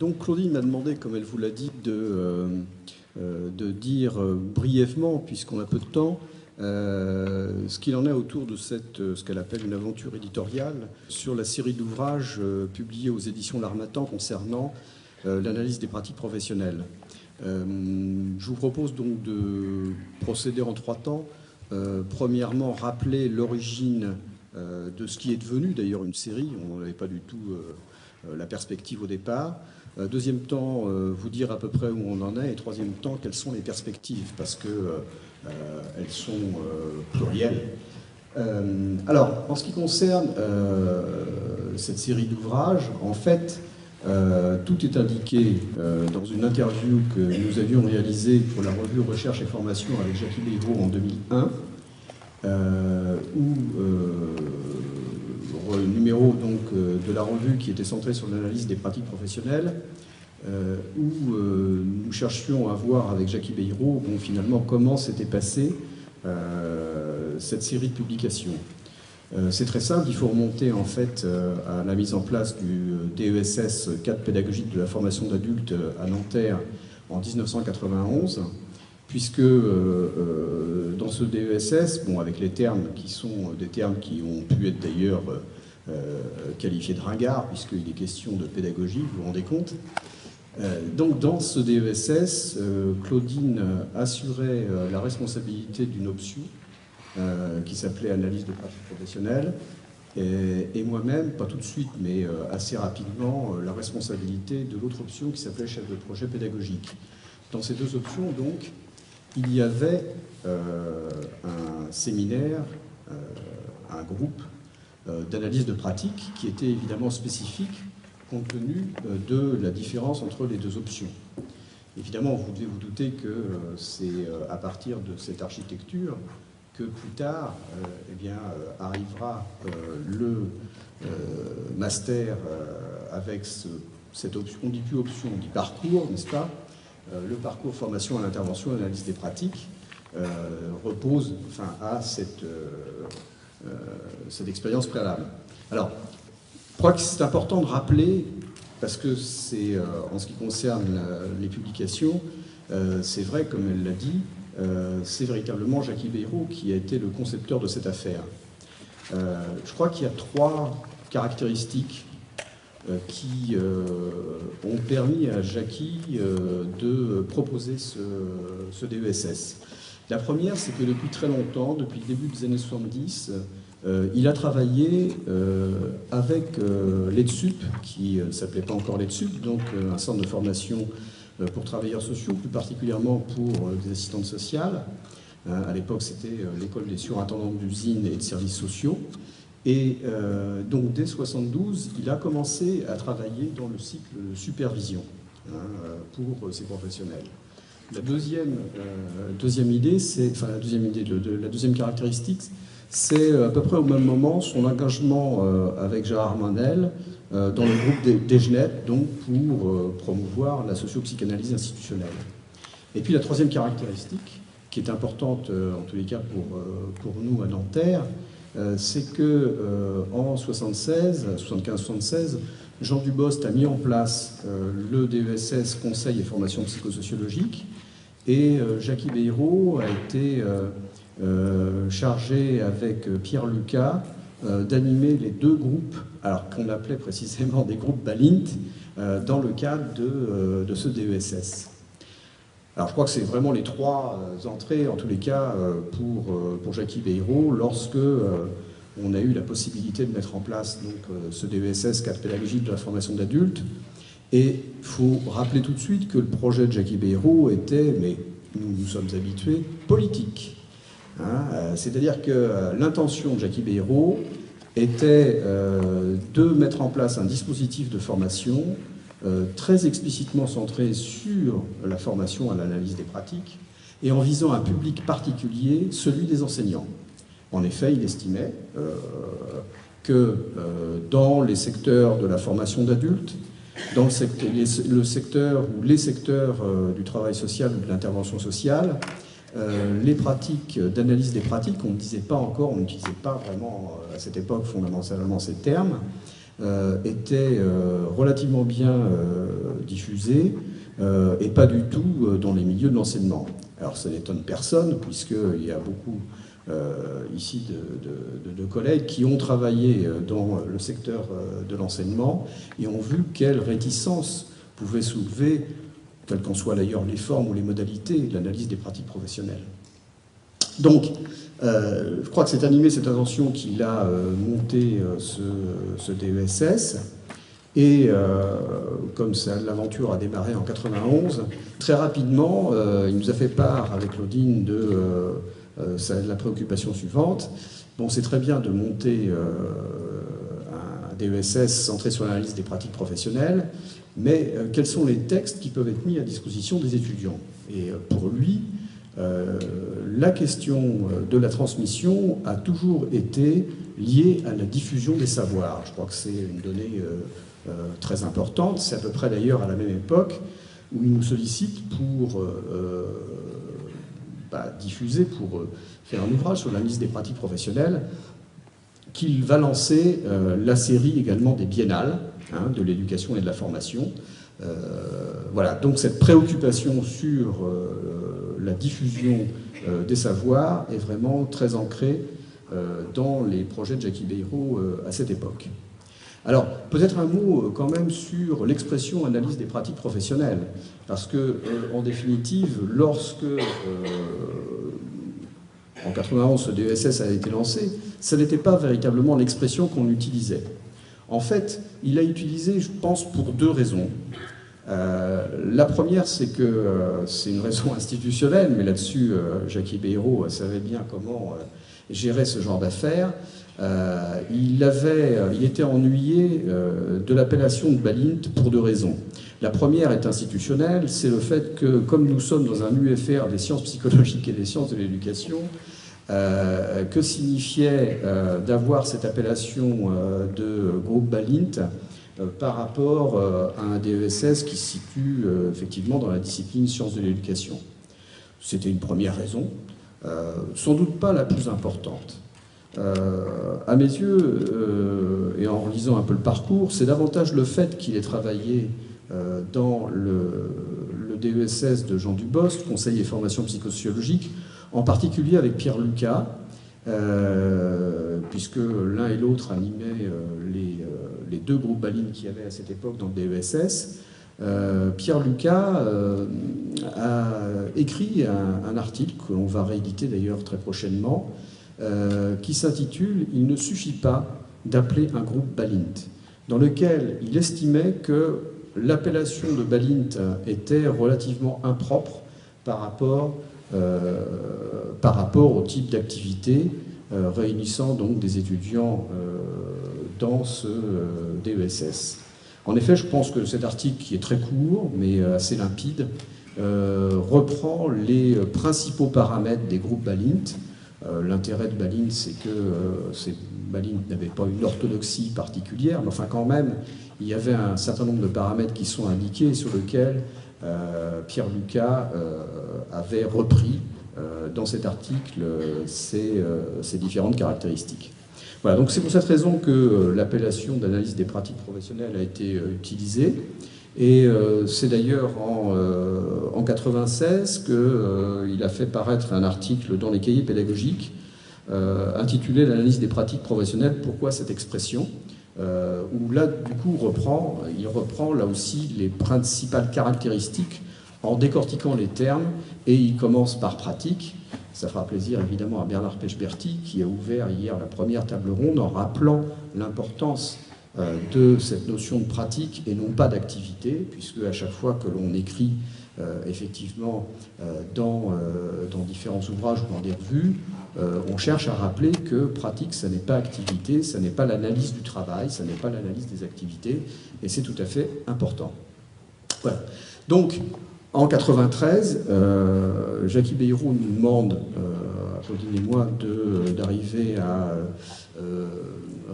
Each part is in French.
Donc Claudine m'a demandé, comme elle vous l'a dit, de dire brièvement, puisqu'on a peu de temps, ce qu'il en est autour de ce qu'elle appelle une aventure éditoriale sur la série d'ouvrages publiés aux éditions L'Harmattan concernant l'analyse des pratiques professionnelles. Je vous propose donc de procéder en 3 temps. Premièrement, rappeler l'origine de ce qui est devenu d'ailleurs une série. On n'avait pas du tout la perspective au départ. Deuxième temps, vous dire à peu près où on en est. Et troisième temps, quelles sont les perspectives, parce qu'elles sont plurielles. Alors, en ce qui concerne cette série d'ouvrages, en fait, tout est indiqué dans une interview que nous avions réalisée pour la revue Recherche et Formation avec Jackie Bayrou en 2001, numéro donc, de la revue qui était centré sur l'analyse des pratiques professionnelles, où nous cherchions à voir avec Jackie Bayrou finalement comment s'était passée cette série de publications. C'est très simple, il faut remonter en fait à la mise en place du DESS, cadre pédagogique de la formation d'adultes à Nanterre en 1991, puisque dans ce DESS, avec les termes qui sont des termes qui ont pu être d'ailleurs qualifiés de ringards, puisqu'il est question de pédagogie, vous vous rendez compte. Donc dans ce DESS, Claudine assurait la responsabilité d'une option qui s'appelait Analyse de pratiques professionnelles, et moi-même, pas tout de suite, mais assez rapidement, la responsabilité de l'autre option qui s'appelait Chef de projet pédagogique. Dans ces deux options, donc, il y avait un séminaire, un groupe d'analyse de pratiques qui était évidemment spécifique compte tenu de la différence entre les deux options. Évidemment, vous devez vous douter que c'est à partir de cette architecture que plus tard arrivera le master avec cette option, on ne dit plus option, on dit parcours, n'est-ce pas? Le parcours formation à l'intervention et à l'analyse des pratiques repose à cette expérience préalable. Alors, je crois que c'est important de rappeler, parce que c'est en ce qui concerne les publications, c'est vrai, comme elle l'a dit, c'est véritablement Jackie Bayrou qui a été le concepteur de cette affaire. Je crois qu'il y a 3 caractéristiques qui ont permis à Jackie de proposer ce DESS. La première, c'est que depuis très longtemps, depuis le début des années 70, il a travaillé avec l'EDSUP, qui ne s'appelait pas encore l'EDSUP, donc un centre de formation pour travailleurs sociaux, plus particulièrement pour des assistantes sociales. À l'époque, c'était l'école des surintendants d'usines et de services sociaux. Et donc, dès 1972, il a commencé à travailler dans le cycle de supervision pour ces professionnels. La deuxième idée, la deuxième caractéristique, c'est à peu près au même moment son engagement avec Gérard Manel dans le groupe DEGNET, donc pour promouvoir la socio-psychanalyse institutionnelle. Et puis la troisième caractéristique, qui est importante en tous les cas pour nous à Nanterre, c'est que en 75-76, Jean Dubost a mis en place le DESS Conseil et formation psychosociologique, et Jackie Bayrou a été chargé avec Pierre Lucas d'animer les 2 groupes, alors qu'on appelait précisément des groupes Balint, dans le cadre de ce DESS. Alors je crois que c'est vraiment les 3 entrées, en tous les cas, pour Jackie Bayrou, lorsque on a eu la possibilité de mettre en place donc, ce DESS, cadre pédagogique de la formation d'adultes. Et il faut rappeler tout de suite que le projet de Jackie Bayrou était, mais nous sommes habitués, politique. C'est-à-dire que l'intention de Jackie Bayrou était de mettre en place un dispositif de formation très explicitement centré sur la formation à l'analyse des pratiques et en visant un public particulier, celui des enseignants. En effet, il estimait que dans les secteurs de la formation d'adultes, dans le secteur ou les secteurs du travail social ou de l'intervention sociale, les pratiques d'analyse des pratiques, on ne disait pas encore, on n'utilisait pas vraiment à cette époque fondamentalement ces termes, était relativement bien diffusée et pas du tout dans les milieux de l'enseignement. Alors ça n'étonne personne, puisqu'il y a beaucoup ici de collègues qui ont travaillé dans le secteur de l'enseignement et ont vu quelle réticence pouvait soulever, quelles qu'en soient d'ailleurs les formes ou les modalités, l'analyse des pratiques professionnelles. Donc, je crois que c'est animé cette attention qu'il a monté ce DESS. Et comme l'aventure a démarré en 91, très rapidement, il nous a fait part avec Claudine de la préoccupation suivante. Bon, c'est très bien de monter un DESS centré sur l'analyse des pratiques professionnelles, mais quels sont les textes qui peuvent être mis à disposition des étudiants? Et pour lui, la question de la transmission a toujours été liée à la diffusion des savoirs. Je crois que c'est une donnée très importante. C'est à peu près d'ailleurs à la même époque où il nous sollicite pour diffuser, pour faire un ouvrage sur l'analyse des pratiques professionnelles, qu'il va lancer la série également des biennales, de l'éducation et de la formation. Voilà, donc cette préoccupation sur la diffusion des savoirs est vraiment très ancrée dans les projets de Jackie Bayrou à cette époque. Alors, peut-être un mot quand même sur l'expression analyse des pratiques professionnelles, parce que, en définitive, lorsque, en 91, ce DESS a été lancé, ça n'était pas véritablement l'expression qu'on utilisait. En fait, il a utilisé, je pense, pour deux raisons. La première, c'est que c'est une raison institutionnelle, mais là-dessus, Jackie Bayrou savait bien comment gérer ce genre d'affaires. Il était ennuyé de l'appellation de Balint pour deux raisons. La première est institutionnelle, c'est le fait que, comme nous sommes dans un UFR des sciences psychologiques et des sciences de l'éducation, que signifiait d'avoir cette appellation de groupe Balint par rapport à un DESS qui se situe effectivement dans la discipline sciences de l'éducation. C'était une première raison, sans doute pas la plus importante. À mes yeux, et en lisant un peu le parcours, c'est davantage le fait qu'il ait travaillé dans le DESS de Jean Dubost, Conseil et formation psychosociologique, en particulier avec Pierre Lucas, puisque l'un et l'autre animaient les deux groupes Balint qu'il y avait à cette époque dans le DESS. Pierre Lucas a écrit un article que l'on va rééditer d'ailleurs très prochainement, qui s'intitule « Il ne suffit pas d'appeler un groupe Balint », dans lequel il estimait que l'appellation de Balint était relativement impropre par rapport au type d'activité réunissant donc des étudiants dans ce DESS. En effet, je pense que cet article, qui est très court mais assez limpide, reprend les principaux paramètres des groupes Balint. L'intérêt de Balint, c'est que Balint n'avait pas une orthodoxie particulière, mais enfin quand même, il y avait un certain nombre de paramètres qui sont indiqués et sur lesquels Pierre Lucas avait repris dans cet article ces différentes caractéristiques. Voilà, donc c'est pour cette raison que l'appellation d'analyse des pratiques professionnelles a été utilisée. Et c'est d'ailleurs en 1996 qu'il a fait paraître un article dans les cahiers pédagogiques intitulé « L'analyse des pratiques professionnelles, pourquoi cette expression ?» où là, du coup, il reprend là aussi les principales caractéristiques en décortiquant les termes, et il commence par pratique. Ça fera plaisir évidemment à Bernard Pechberti, qui a ouvert hier la première table ronde en rappelant l'importance de cette notion de pratique et non pas d'activité, puisque à chaque fois que l'on écrit effectivement dans différents ouvrages ou dans des revues, on cherche à rappeler que pratique, ça n'est pas activité, ça n'est pas l'analyse du travail, ça n'est pas l'analyse des activités, et c'est tout à fait important. Voilà. Donc, en 1993, Jackie Bayrou nous demande, Claudine et moi, d'arriver à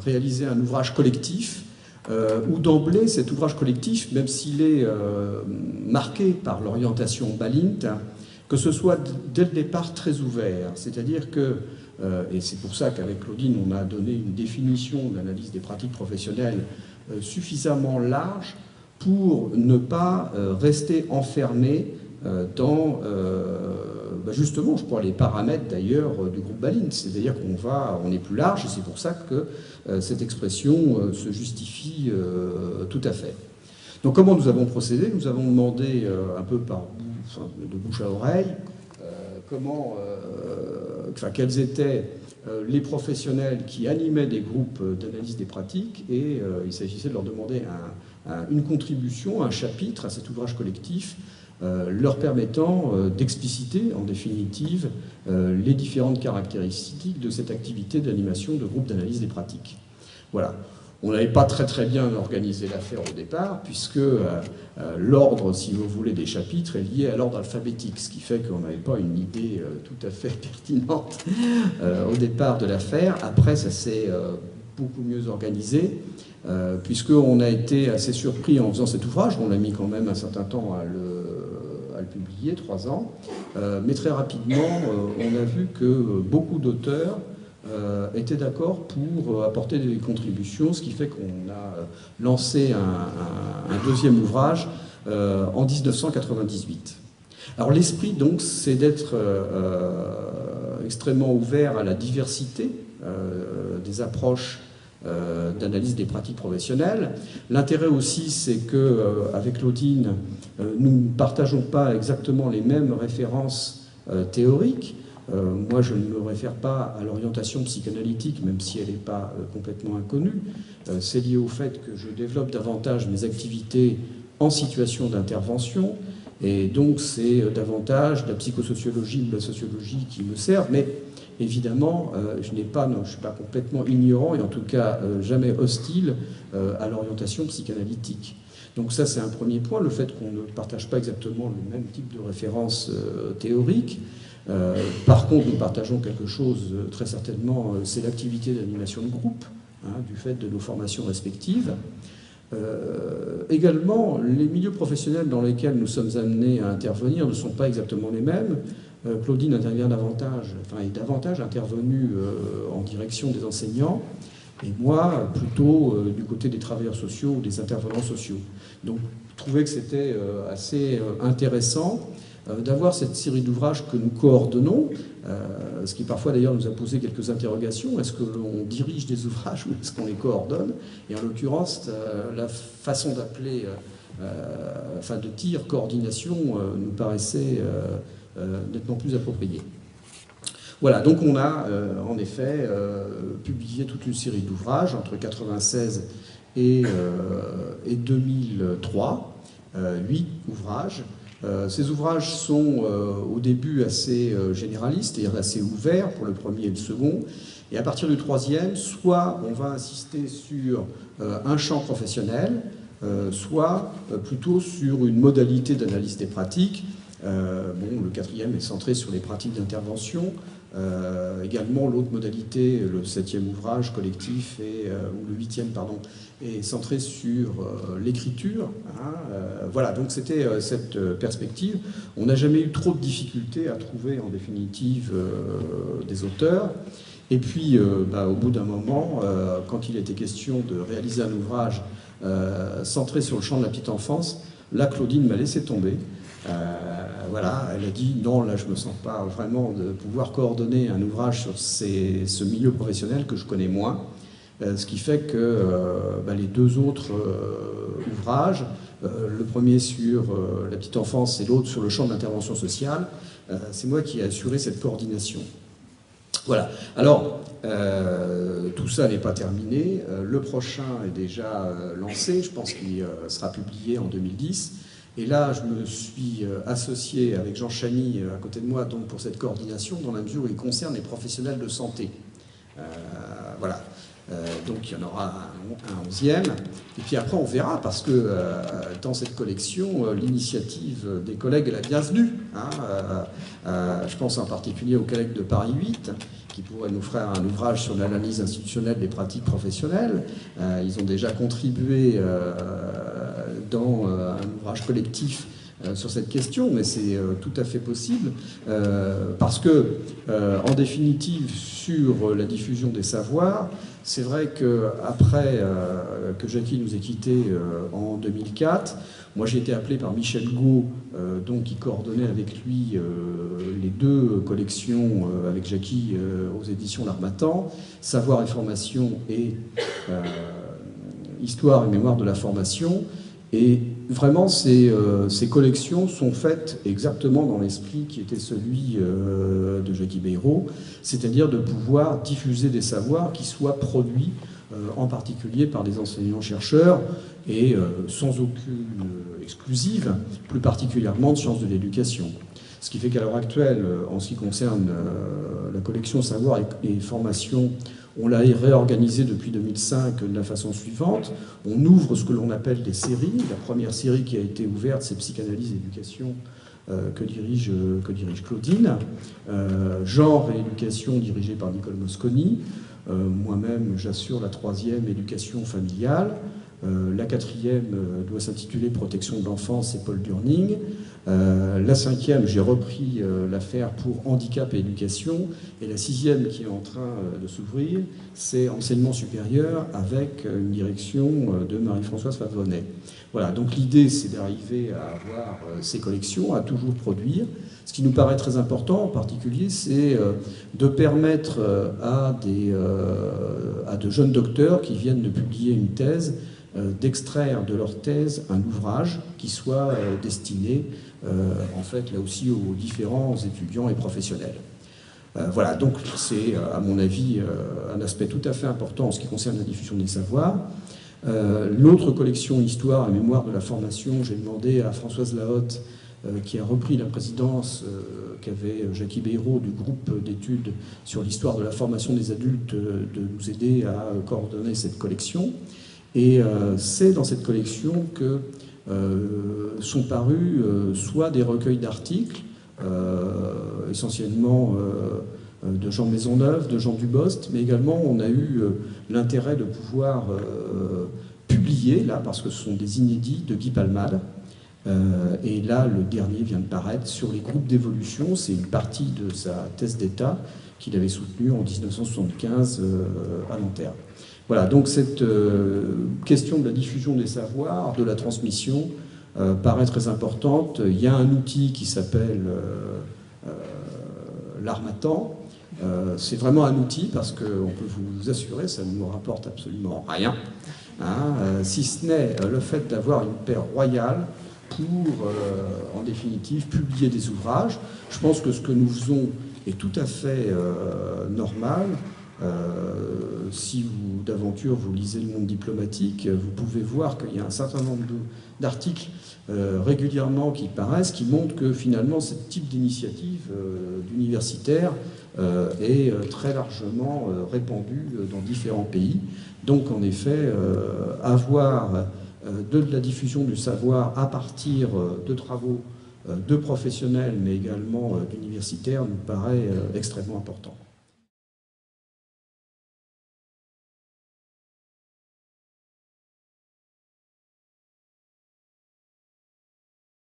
réaliser un ouvrage collectif, où d'emblée, cet ouvrage collectif, même s'il est marqué par l'orientation Balint, que ce soit dès le départ très ouvert. C'est-à-dire que, et c'est pour ça qu'avec Claudine, on a donné une définition de l'analyse des pratiques professionnelles suffisamment large pour ne pas rester enfermé dans, justement, je crois, les paramètres d'ailleurs du groupe Baline. C'est-à-dire qu'on est plus large, et c'est pour ça que cette expression se justifie tout à fait. Donc comment nous avons procédé? Nous avons demandé un peu de bouche à oreille quels étaient les professionnels qui animaient des groupes d'analyse des pratiques, et il s'agissait de leur demander une contribution, un chapitre à cet ouvrage collectif, leur permettant d'expliciter, en définitive, les différentes caractéristiques de cette activité d'animation de groupe d'analyse des pratiques. Voilà. On n'avait pas très bien organisé l'affaire au départ, puisque l'ordre, si vous voulez, des chapitres est lié à l'ordre alphabétique, ce qui fait qu'on n'avait pas une idée tout à fait pertinente au départ de l'affaire. Après, ça s'est beaucoup mieux organisé, puisqu'on a été assez surpris en faisant cet ouvrage. On a mis quand même un certain temps à le publier, 3 ans, mais très rapidement, on a vu que beaucoup d'auteurs étaient d'accord pour apporter des contributions, ce qui fait qu'on a lancé un deuxième ouvrage en 1998. Alors l'esprit, donc, c'est d'être extrêmement ouvert à la diversité des approches d'analyse des pratiques professionnelles. L'intérêt aussi, c'est qu'avec Claudine, nous ne partageons pas exactement les mêmes références théoriques. Moi, je ne me réfère pas à l'orientation psychanalytique, même si elle n'est pas complètement inconnue. C'est lié au fait que je développe davantage mes activités en situation d'intervention, et donc c'est davantage de la psychosociologie ou de la sociologie qui me servent, mais évidemment, je ne suis pas complètement ignorant, et en tout cas jamais hostile à l'orientation psychanalytique. Donc ça, c'est un premier point, le fait qu'on ne partage pas exactement le même type de références théoriques. Par contre, nous partageons quelque chose, très certainement, c'est l'activité d'animation de groupe, du fait de nos formations respectives. Également, les milieux professionnels dans lesquels nous sommes amenés à intervenir ne sont pas exactement les mêmes. Claudine intervient est davantage intervenue en direction des enseignants, et moi, plutôt du côté des travailleurs sociaux ou des intervenants sociaux. Donc, je trouvais que c'était assez intéressant d'avoir cette série d'ouvrages que nous coordonnons, ce qui parfois d'ailleurs nous a posé quelques interrogations. Est-ce que l'on dirige des ouvrages ou est-ce qu'on les coordonne? Et en l'occurrence, la façon d'appeler, de dire coordination nous paraissait nettement plus appropriée. Voilà, donc on a en effet publié toute une série d'ouvrages entre 1996 et 2003, 8 ouvrages. Ces ouvrages sont au début assez généralistes, c'est-à-dire assez ouverts pour le premier et le second. Et à partir du troisième, soit on va insister sur un champ professionnel, soit plutôt sur une modalité d'analyse des pratiques. Le quatrième est centré sur les pratiques d'intervention. Également, l'autre modalité, le 7e ouvrage collectif, ou le 8e, pardon, est centré sur l'écriture. Voilà, donc c'était cette perspective. On n'a jamais eu trop de difficultés à trouver, en définitive, des auteurs. Et puis, au bout d'un moment, quand il était question de réaliser un ouvrage centré sur le champ de la petite enfance, là, Claudine m'a laissé tomber. Voilà, elle a dit non, là je me sens pas vraiment de pouvoir coordonner un ouvrage sur ce milieu professionnel que je connais moins, ce qui fait que les deux autres ouvrages, le premier sur la petite enfance et l'autre sur le champ de l'intervention sociale, c'est moi qui ai assuré cette coordination. Voilà, alors tout ça n'est pas terminé, le prochain est déjà lancé, je pense qu'il sera publié en 2010. Et là, je me suis associé avec Jean Chany à côté de moi donc, pour cette coordination, dans la mesure où il concerne les professionnels de santé. Voilà. Donc il y en aura un 11e. Et puis après, on verra, parce que dans cette collection, l'initiative des collègues est la bienvenue. Je pense en particulier aux collègues de Paris 8, qui pourraient nous faire un ouvrage sur l'analyse institutionnelle des pratiques professionnelles. Ils ont déjà contribué dans un ouvrage collectif sur cette question, mais c'est tout à fait possible, parce que, en définitive, sur la diffusion des savoirs, c'est vrai qu'après que Jackie nous ait quittés en 2004, moi j'ai été appelé par Michel Gault, donc, qui coordonnait avec lui les deux collections avec Jackie aux éditions L'Harmattan, Savoir et formation et Histoire et mémoire de la formation. Et vraiment, ces collections sont faites exactement dans l'esprit qui était celui de Jackie Bayrou, c'est-à-dire de pouvoir diffuser des savoirs qui soient produits en particulier par des enseignants-chercheurs et sans aucune exclusive, plus particulièrement de sciences de l'éducation. Ce qui fait qu'à l'heure actuelle, en ce qui concerne la collection Savoir et Formation, on l'a réorganisée depuis 2005 de la façon suivante. On ouvre ce que l'on appelle des séries. La première série qui a été ouverte, c'est Psychanalyse et éducation, que dirige Claudine. Genre et éducation, dirigée par Nicole Mosconi. Moi-même, j'assure la troisième, éducation familiale. La quatrième doit s'intituler Protection de l'enfance, c'est Paul Durning. La cinquième, j'ai repris l'affaire pour handicap et éducation. Et la sixième, qui est en train de s'ouvrir, c'est enseignement supérieur avec une direction de Marie-Françoise Favonnet. Voilà, donc l'idée, c'est d'arriver à avoir ces collections, à toujours produire. Ce qui nous paraît très important, en particulier, c'est de permettre à de jeunes docteurs qui viennent de publier une thèse, d'extraire de leur thèse un ouvrage qui soit destiné, en fait, là aussi, aux différents étudiants et professionnels. Voilà, donc c'est, à mon avis, un aspect tout à fait important en ce qui concerne la diffusion des savoirs. L'autre collection Histoire et mémoire de la formation, j'ai demandé à Françoise Lahotte, qui a repris la présidence qu'avait Jackie Bayrou du groupe d'études sur l'histoire de la formation des adultes, de nous aider à coordonner cette collection. Et c'est dans cette collection que sont parus soit des recueils d'articles, essentiellement de Jean Maisonneuve, de Jean Dubost, mais également on a eu l'intérêt de pouvoir publier, là, parce que ce sont des inédits de Guy Palmade. Et là, le dernier vient de paraître sur les groupes d'évolution. C'est une partie de sa thèse d'État qu'il avait soutenue en 1975 à Nanterre. Voilà, donc cette question de la diffusion des savoirs, de la transmission, paraît très importante. Il y a un outil qui s'appelle l'Harmattan. C'est vraiment un outil parce qu'on peut vous assurer, ça ne nous rapporte absolument rien, hein, si ce n'est le fait d'avoir une paire royale pour, en définitive, publier des ouvrages. Je pense que ce que nous faisons est tout à fait normal. Si vous, d'aventure, vous lisez Le Monde diplomatique, vous pouvez voir qu'il y a un certain nombre d'articles régulièrement qui paraissent, qui montrent que finalement, ce type d'initiative d'universitaire est très largement répandu dans différents pays. Donc, en effet, avoir de la diffusion du savoir à partir de travaux de professionnels, mais également d'universitaires, nous paraît extrêmement important.